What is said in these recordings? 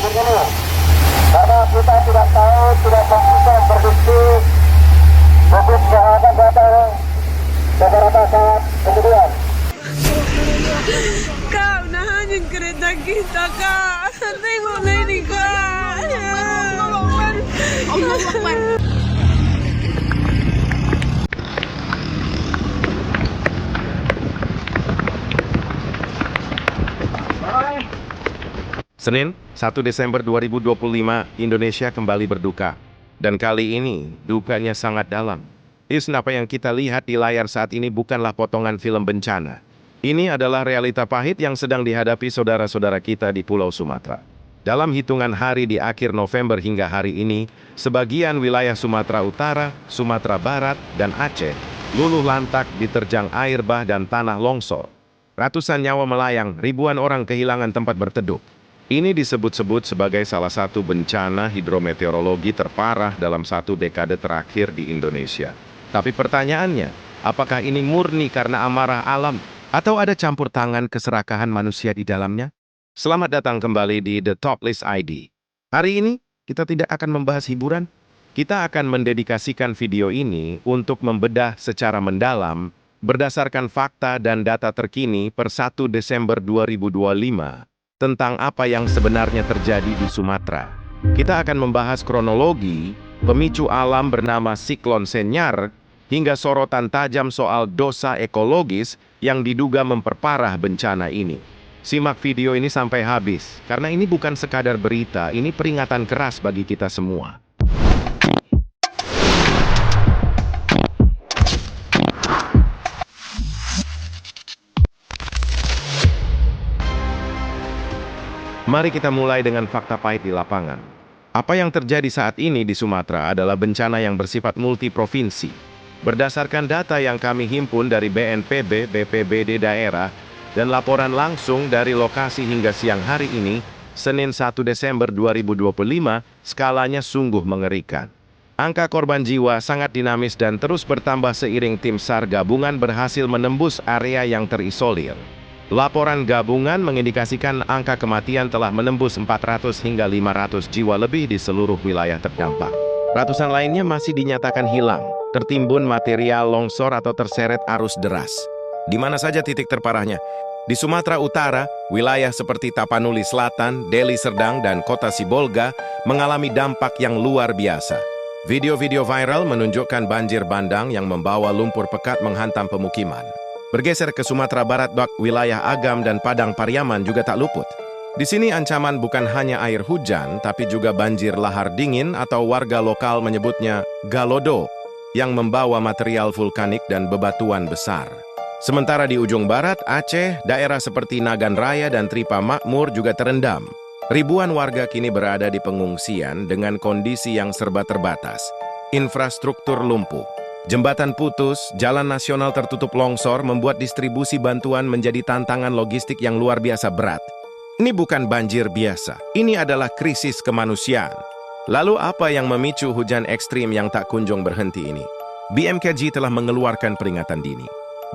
begini, karena kita tidak tahu, tidak bisa prediksi COVID yang akan datang beberapa saat kemudian. Kak, unahan yung kereta kita, Kak. Tengok na ini, Kak. Allah Akbar. Senin, 1 Desember 2025, Indonesia kembali berduka. Dan kali ini, dukanya sangat dalam. Apa yang kita lihat di layar saat ini bukanlah potongan film bencana. Ini adalah realita pahit yang sedang dihadapi saudara-saudara kita di Pulau Sumatera. Dalam hitungan hari di akhir November hingga hari ini, sebagian wilayah Sumatera Utara, Sumatera Barat, dan Aceh luluh lantak diterjang air bah dan tanah longsor. Ratusan nyawa melayang, ribuan orang kehilangan tempat berteduh. Ini disebut-sebut sebagai salah satu bencana hidrometeorologi terparah dalam satu dekade terakhir di Indonesia. Tapi pertanyaannya, apakah ini murni karena amarah alam atau ada campur tangan keserakahan manusia di dalamnya? Selamat datang kembali di The Top List ID. Hari ini kita tidak akan membahas hiburan. Kita akan mendedikasikan video ini untuk membedah secara mendalam berdasarkan fakta dan data terkini per 1 Desember 2025. Tentang apa yang sebenarnya terjadi di Sumatera. Kita akan membahas kronologi, pemicu alam bernama siklon Senyar, hingga sorotan tajam soal dosa ekologis yang diduga memperparah bencana ini. Simak video ini sampai habis, karena ini bukan sekadar berita, ini peringatan keras bagi kita semua. Mari kita mulai dengan fakta pahit di lapangan. Apa yang terjadi saat ini di Sumatera adalah bencana yang bersifat multiprovinsi. Berdasarkan data yang kami himpun dari BNPB, BPBD daerah, dan laporan langsung dari lokasi hingga siang hari ini, Senin 1 Desember 2025, skalanya sungguh mengerikan. Angka korban jiwa sangat dinamis dan terus bertambah seiring tim SAR gabungan berhasil menembus area yang terisolir. Laporan gabungan mengindikasikan angka kematian telah menembus 400 hingga 500 jiwa lebih di seluruh wilayah terdampak. Ratusan lainnya masih dinyatakan hilang, tertimbun material longsor atau terseret arus deras. Di mana saja titik terparahnya? Di Sumatera Utara, wilayah seperti Tapanuli Selatan, Deli Serdang, dan Kota Sibolga mengalami dampak yang luar biasa. Video-video viral menunjukkan banjir bandang yang membawa lumpur pekat menghantam pemukiman. Bergeser ke Sumatera Barat, wilayah Agam dan Padang Pariaman juga tak luput. Di sini ancaman bukan hanya air hujan, tapi juga banjir lahar dingin atau warga lokal menyebutnya galodo, yang membawa material vulkanik dan bebatuan besar. Sementara di ujung barat, Aceh, daerah seperti Nagan Raya dan Tripa Makmur juga terendam. Ribuan warga kini berada di pengungsian dengan kondisi yang serba terbatas. Infrastruktur lumpuh. Jembatan putus, jalan nasional tertutup longsor membuat distribusi bantuan menjadi tantangan logistik yang luar biasa berat. Ini bukan banjir biasa, ini adalah krisis kemanusiaan. Lalu apa yang memicu hujan ekstrim yang tak kunjung berhenti ini? BMKG telah mengeluarkan peringatan dini.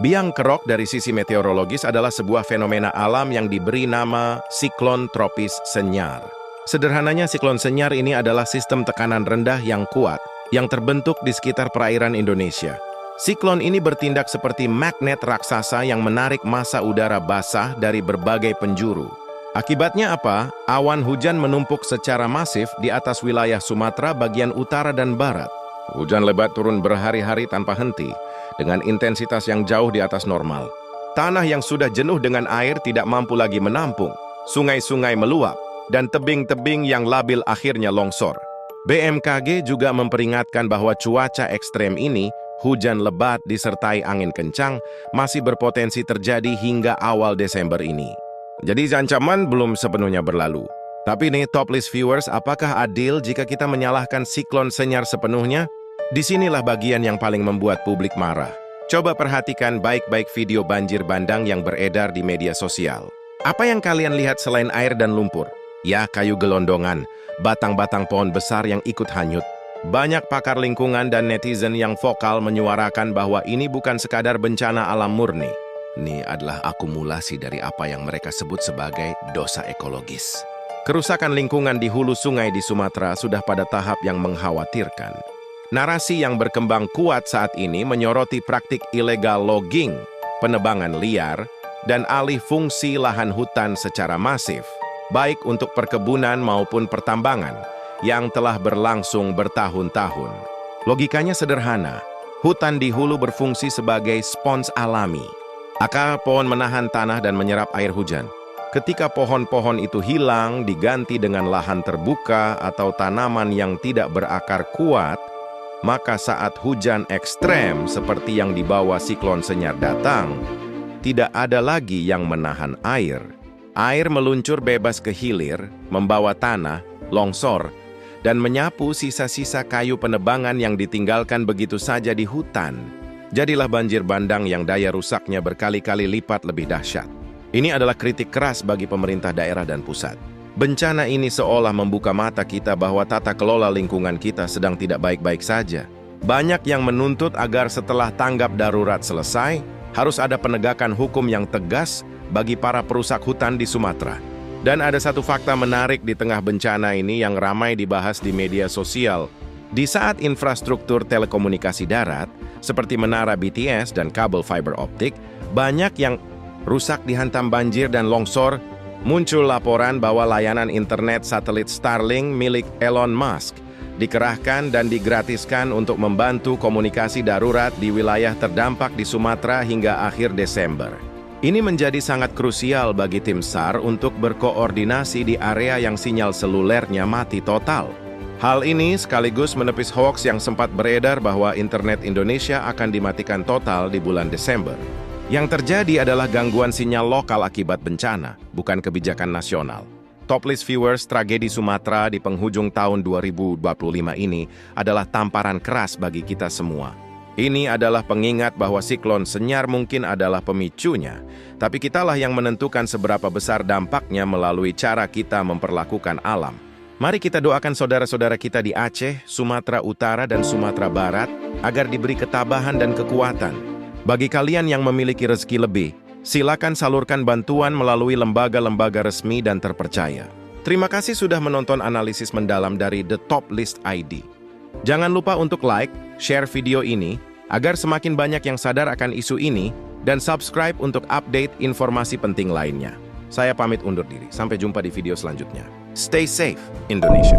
Biang kerok dari sisi meteorologis adalah sebuah fenomena alam yang diberi nama siklon tropis Senyar. Sederhananya, siklon Senyar ini adalah sistem tekanan rendah yang kuat yang terbentuk di sekitar perairan Indonesia. Siklon ini bertindak seperti magnet raksasa yang menarik massa udara basah dari berbagai penjuru. Akibatnya apa? Awan hujan menumpuk secara masif di atas wilayah Sumatera bagian utara dan barat. Hujan lebat turun berhari-hari tanpa henti, dengan intensitas yang jauh di atas normal. Tanah yang sudah jenuh dengan air tidak mampu lagi menampung, sungai-sungai meluap, dan tebing-tebing yang labil akhirnya longsor. BMKG juga memperingatkan bahwa cuaca ekstrem ini, hujan lebat disertai angin kencang, masih berpotensi terjadi hingga awal Desember ini. Jadi ancaman belum sepenuhnya berlalu. Tapi nih top list viewers, apakah adil jika kita menyalahkan siklon Senyar sepenuhnya? Disinilah bagian yang paling membuat publik marah. Coba perhatikan baik-baik video banjir bandang yang beredar di media sosial. Apa yang kalian lihat selain air dan lumpur? Ya, kayu gelondongan, batang-batang pohon besar yang ikut hanyut. Banyak pakar lingkungan dan netizen yang vokal menyuarakan bahwa ini bukan sekadar bencana alam murni. Ini adalah akumulasi dari apa yang mereka sebut sebagai dosa ekologis. Kerusakan lingkungan di hulu sungai di Sumatera sudah pada tahap yang mengkhawatirkan. Narasi yang berkembang kuat saat ini menyoroti praktik ilegal logging, penebangan liar, dan alih fungsi lahan hutan secara masif, baik untuk perkebunan maupun pertambangan, yang telah berlangsung bertahun-tahun. Logikanya sederhana, hutan di hulu berfungsi sebagai spons alami. Akar pohon menahan tanah dan menyerap air hujan. Ketika pohon-pohon itu hilang diganti dengan lahan terbuka atau tanaman yang tidak berakar kuat, maka saat hujan ekstrem seperti yang dibawa siklon Senyar datang, tidak ada lagi yang menahan air. Air meluncur bebas ke hilir, membawa tanah, longsor, dan menyapu sisa-sisa kayu penebangan yang ditinggalkan begitu saja di hutan. Jadilah banjir bandang yang daya rusaknya berkali-kali lipat lebih dahsyat. Ini adalah kritik keras bagi pemerintah daerah dan pusat. Bencana ini seolah membuka mata kita bahwa tata kelola lingkungan kita sedang tidak baik-baik saja. Banyak yang menuntut agar setelah tanggap darurat selesai, harus ada penegakan hukum yang tegas bagi para perusak hutan di Sumatera. Dan ada satu fakta menarik di tengah bencana ini yang ramai dibahas di media sosial. Di saat infrastruktur telekomunikasi darat, seperti menara BTS dan kabel fiber optik, banyak yang rusak dihantam banjir dan longsor, muncul laporan bahwa layanan internet satelit Starlink milik Elon Musk dikerahkan dan digratiskan untuk membantu komunikasi darurat di wilayah terdampak di Sumatera hingga akhir Desember. Ini menjadi sangat krusial bagi tim SAR untuk berkoordinasi di area yang sinyal selulernya mati total. Hal ini sekaligus menepis hoaks yang sempat beredar bahwa internet Indonesia akan dimatikan total di bulan Desember. Yang terjadi adalah gangguan sinyal lokal akibat bencana, bukan kebijakan nasional. Top list viewers tragedi Sumatera di penghujung tahun 2025 ini adalah tamparan keras bagi kita semua. Ini adalah pengingat bahwa siklon Senyar mungkin adalah pemicunya, tapi kitalah yang menentukan seberapa besar dampaknya melalui cara kita memperlakukan alam. Mari kita doakan saudara-saudara kita di Aceh, Sumatera Utara, dan Sumatera Barat agar diberi ketabahan dan kekuatan. Bagi kalian yang memiliki rezeki lebih, silakan salurkan bantuan melalui lembaga-lembaga resmi dan terpercaya. Terima kasih sudah menonton analisis mendalam dari The Top List ID. Jangan lupa untuk like, share video ini, agar semakin banyak yang sadar akan isu ini, dan subscribe untuk update informasi penting lainnya. Saya pamit undur diri, sampai jumpa di video selanjutnya. Stay safe, Indonesia.